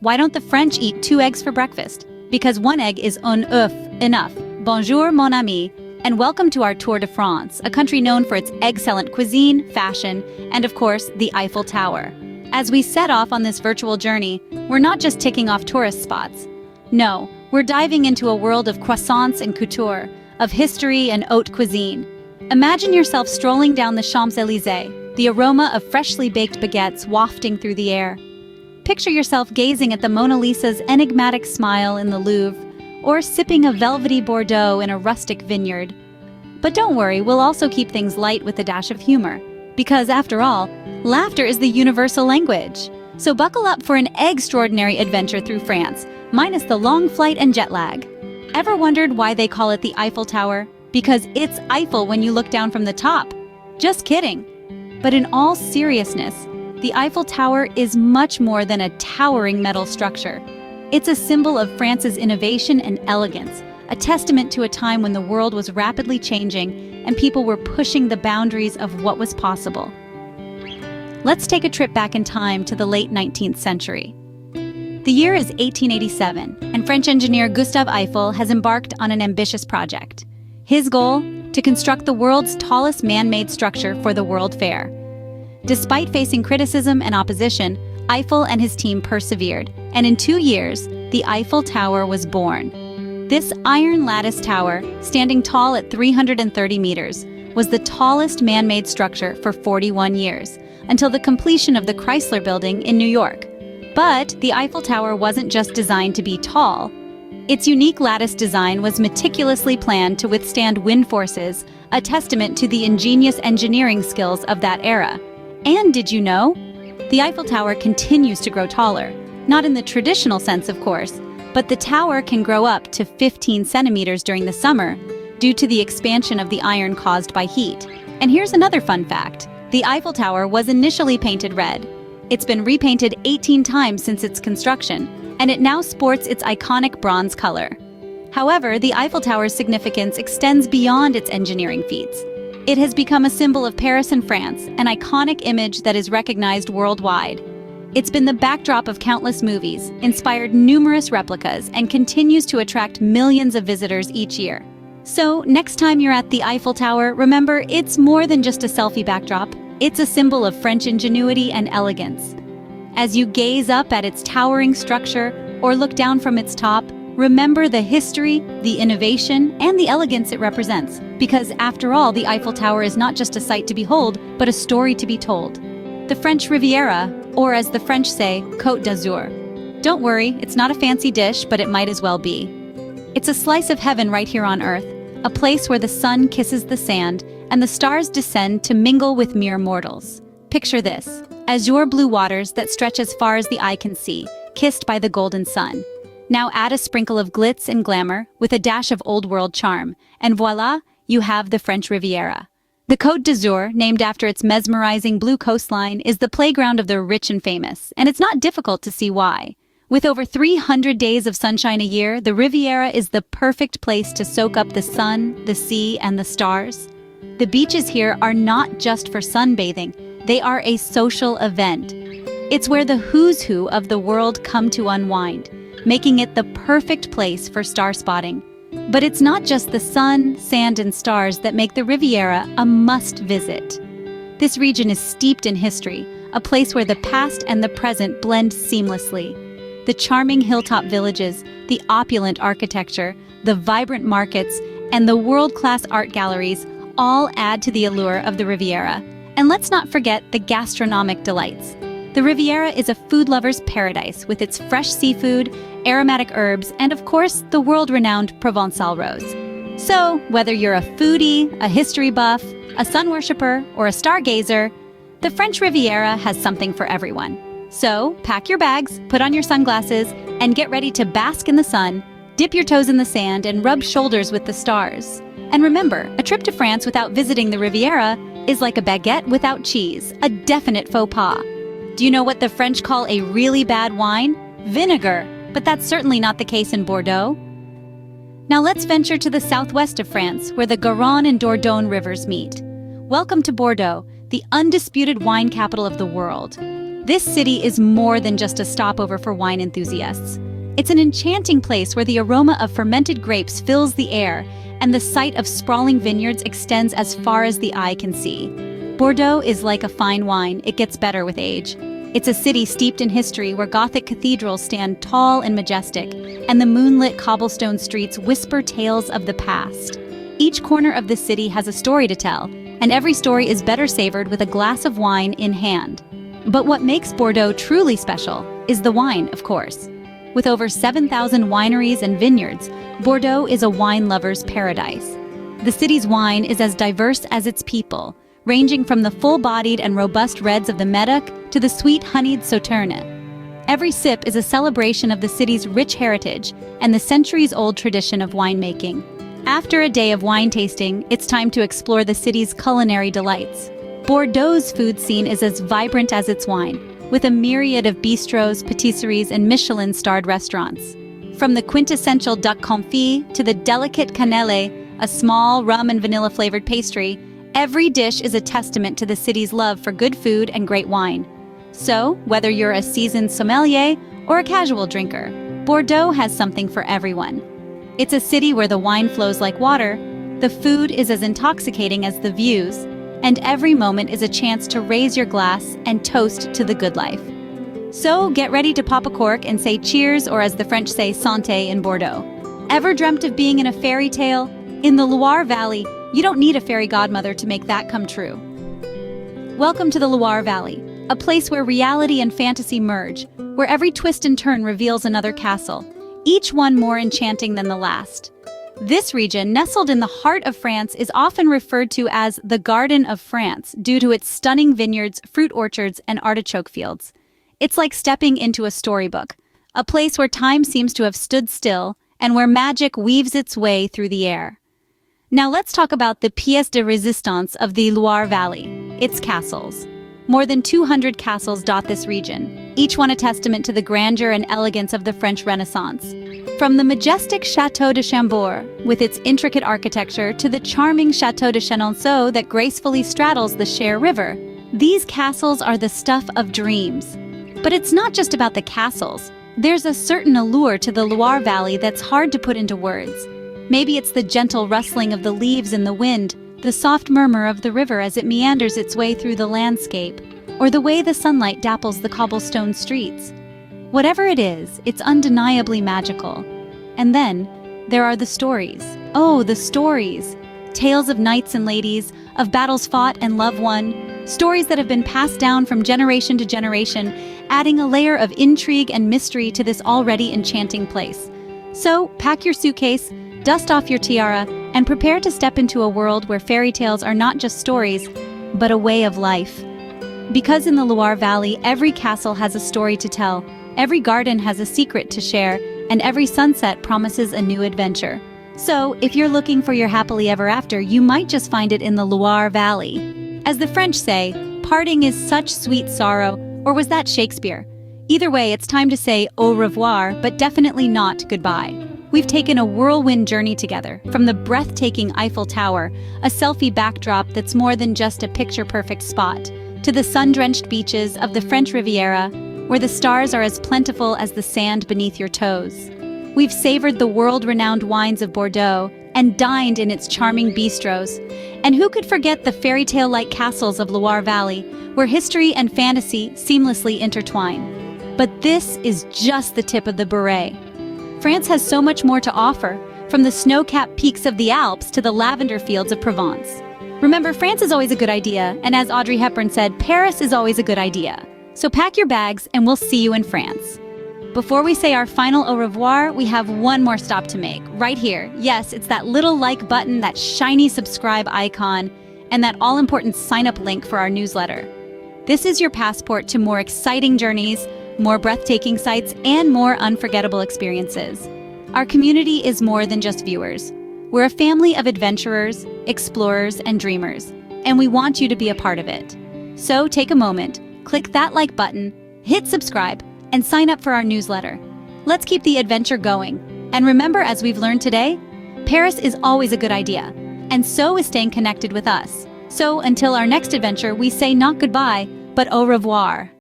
Why don't the French eat 2 eggs for breakfast? Because 1 egg is un œuf, enough. Bonjour, mon ami, and welcome to our Tour de France, a country known for its excellent cuisine, fashion, and of course, the Eiffel Tower. As we set off on this virtual journey, we're not just ticking off tourist spots. No, we're diving into a world of croissants and couture, of history and haute cuisine. Imagine yourself strolling down the Champs-Élysées, the aroma of freshly baked baguettes wafting through the air. Picture yourself gazing at the Mona Lisa's enigmatic smile in the Louvre, or sipping a velvety Bourdeaux in a rustic vineyard. But don't worry, we'll also keep things light with a dash of humor. Because after all, laughter is the universal language. So buckle up for an extraordinary adventure through France, minus the long flight and jet lag. Ever wondered why they call it the Eiffel Tower? Because it's Eiffel when you look down from the top. Just kidding. But in all seriousness, the Eiffel Tower is much more than a towering metal structure. It's a symbol of France's innovation and elegance, a testament to a time when the world was rapidly changing and people were pushing the boundaries of what was possible. Let's take a trip back in time to the late 19th century. The year is 1887, and French engineer Gustave Eiffel has embarked on an ambitious project. His goal? To construct the world's tallest man-made structure for the World Fair. Despite facing criticism and opposition, Eiffel and his team persevered, and in 2 years, the Eiffel Tower was born. This iron lattice tower, standing tall at 330 meters, was the tallest man-made structure for 41 years, until the completion of the Chrysler Building in New York. But the Eiffel Tower wasn't just designed to be tall. Its unique lattice design was meticulously planned to withstand wind forces, a testament to the ingenious engineering skills of that era. And did you know? The Eiffel Tower continues to grow taller. Not in the traditional sense, of course, but the tower can grow up to 15 centimeters during the summer due to the expansion of the iron caused by heat. And here's another fun fact. The Eiffel Tower was initially painted red. It's been repainted 18 times since its construction, and it now sports its iconic bronze color. However, the Eiffel Tower's significance extends beyond its engineering feats. It has become a symbol of Paris and France, an iconic image that is recognized worldwide. It's been the backdrop of countless movies, inspired numerous replicas, and continues to attract millions of visitors each year. So, next time you're at the Eiffel Tower, remember, it's more than just a selfie backdrop. It's a symbol of French ingenuity and elegance. As you gaze up at its towering structure or look down from its top, remember the history, the innovation, and the elegance it represents. Because after all, the Eiffel Tower is not just a sight to behold, but a story to be told. The French Riviera, or as the French say, Côte d'Azur. Don't worry, it's not a fancy dish, but it might as well be. It's a slice of heaven right here on Earth, a place where the sun kisses the sand and the stars descend to mingle with mere mortals. Picture this, azure blue waters that stretch as far as the eye can see, kissed by the golden sun. Now add a sprinkle of glitz and glamour with a dash of old-world charm, and voila, you have the French Riviera. The Côte d'Azur, named after its mesmerizing blue coastline, is the playground of the rich and famous, and it's not difficult to see why. With over 300 days of sunshine a year, the Riviera is the perfect place to soak up the sun, the sea, and the stars. The beaches here are not just for sunbathing, they are a social event. It's where the who's who of the world come to unwind, making it the perfect place for star spotting. But it's not just the sun, sand, and stars that make the Riviera a must-visit. This region is steeped in history, a place where the past and the present blend seamlessly. The charming hilltop villages, the opulent architecture, the vibrant markets, and the world-class art galleries all add to the allure of the Riviera. And let's not forget the gastronomic delights. The Riviera is a food lover's paradise with its fresh seafood, aromatic herbs, and of course, the world-renowned Provençal rose. So, whether you're a foodie, a history buff, a sun worshipper, or a stargazer, the French Riviera has something for everyone. So, pack your bags, put on your sunglasses, and get ready to bask in the sun, dip your toes in the sand, and rub shoulders with the stars. And remember, a trip to France without visiting the Riviera is like a baguette without cheese, a definite faux pas. Do you know what the French call a really bad wine? Vinegar. But that's certainly not the case in Bourdeaux. Now let's venture to the southwest of France, where the Garonne and Dordogne rivers meet. Welcome to Bourdeaux, the undisputed wine capital of the world. This city is more than just a stopover for wine enthusiasts. It's an enchanting place where the aroma of fermented grapes fills the air and the sight of sprawling vineyards extends as far as the eye can see. Bourdeaux is like a fine wine, it gets better with age. It's a city steeped in history where Gothic cathedrals stand tall and majestic, and the moonlit cobblestone streets whisper tales of the past. Each corner of the city has a story to tell, and every story is better savored with a glass of wine in hand. But what makes Bourdeaux truly special is the wine, of course. With over 7,000 wineries and vineyards, Bourdeaux is a wine lover's paradise. The city's wine is as diverse as its people, ranging from the full-bodied and robust reds of the Médoc to the sweet honeyed Sauternes. Every sip is a celebration of the city's rich heritage and the centuries-old tradition of winemaking. After a day of wine tasting, it's time to explore the city's culinary delights. Bourdeaux's food scene is as vibrant as its wine, with a myriad of bistros, patisseries, and Michelin-starred restaurants. From the quintessential duck confit to the delicate cannelle, a small rum and vanilla-flavored pastry, every dish is a testament to the city's love for good food and great wine. So, whether you're a seasoned sommelier or a casual drinker, Bourdeaux has something for everyone. It's a city where the wine flows like water, the food is as intoxicating as the views, and every moment is a chance to raise your glass and toast to the good life. So get ready to pop a cork and say cheers, or as the French say, santé in Bourdeaux. Ever dreamt of being in a fairy tale? In the Loire Valley, you don't need a fairy godmother to make that come true. Welcome to the Loire Valley, a place where reality and fantasy merge, where every twist and turn reveals another castle, each one more enchanting than the last. This region, nestled in the heart of France, is often referred to as the Garden of France due to its stunning vineyards, fruit orchards, and artichoke fields. It's like stepping into a storybook, a place where time seems to have stood still and where magic weaves its way through the air. Now let's talk about the pièce de résistance of the Loire Valley, its castles. More than 200 castles dot this region, each one a testament to the grandeur and elegance of the French Renaissance. From the majestic Château de Chambord, with its intricate architecture, to the charming Château de Chenonceau that gracefully straddles the Cher River, these castles are the stuff of dreams. But it's not just about the castles. There's a certain allure to the Loire Valley that's hard to put into words. Maybe it's the gentle rustling of the leaves in the wind, the soft murmur of the river as it meanders its way through the landscape, or the way the sunlight dapples the cobblestone streets. Whatever it is, it's undeniably magical. And then, there are the stories. Oh, the stories! Tales of knights and ladies, of battles fought and love won, stories that have been passed down from generation to generation, adding a layer of intrigue and mystery to this already enchanting place. So, pack your suitcase, dust off your tiara, and prepare to step into a world where fairy tales are not just stories, but a way of life. Because in the Loire Valley, every castle has a story to tell, every garden has a secret to share, and every sunset promises a new adventure. So, if you're looking for your happily ever after, you might just find it in the Loire Valley. As the French say, parting is such sweet sorrow, or was that Shakespeare? Either way, it's time to say au revoir, but definitely not goodbye. We've taken a whirlwind journey together, from the breathtaking Eiffel Tower, a selfie backdrop that's more than just a picture-perfect spot, to the sun-drenched beaches of the French Riviera, where the stars are as plentiful as the sand beneath your toes. We've savored the world-renowned wines of Bourdeaux and dined in its charming bistros. And who could forget the fairy tale-like castles of Loire Valley, where history and fantasy seamlessly intertwine. But this is just the tip of the beret. France has so much more to offer, from the snow-capped peaks of the Alps to the lavender fields of Provence. Remember, France is always a good idea, and as Audrey Hepburn said, Paris is always a good idea. So pack your bags, and we'll see you in France. Before we say our final au revoir, we have one more stop to make, right here. Yes, it's that little like button, that shiny subscribe icon, and that all-important sign-up link for our newsletter. This is your passport to more exciting journeys, more breathtaking sights, and more unforgettable experiences. Our community is more than just viewers. We're a family of adventurers, explorers, and dreamers, and we want you to be a part of it. So take a moment, click that like button, hit subscribe, and sign up for our newsletter. Let's keep the adventure going. And remember, as we've learned today, Paris is always a good idea, and so is staying connected with us. So until our next adventure, we say not goodbye, but au revoir.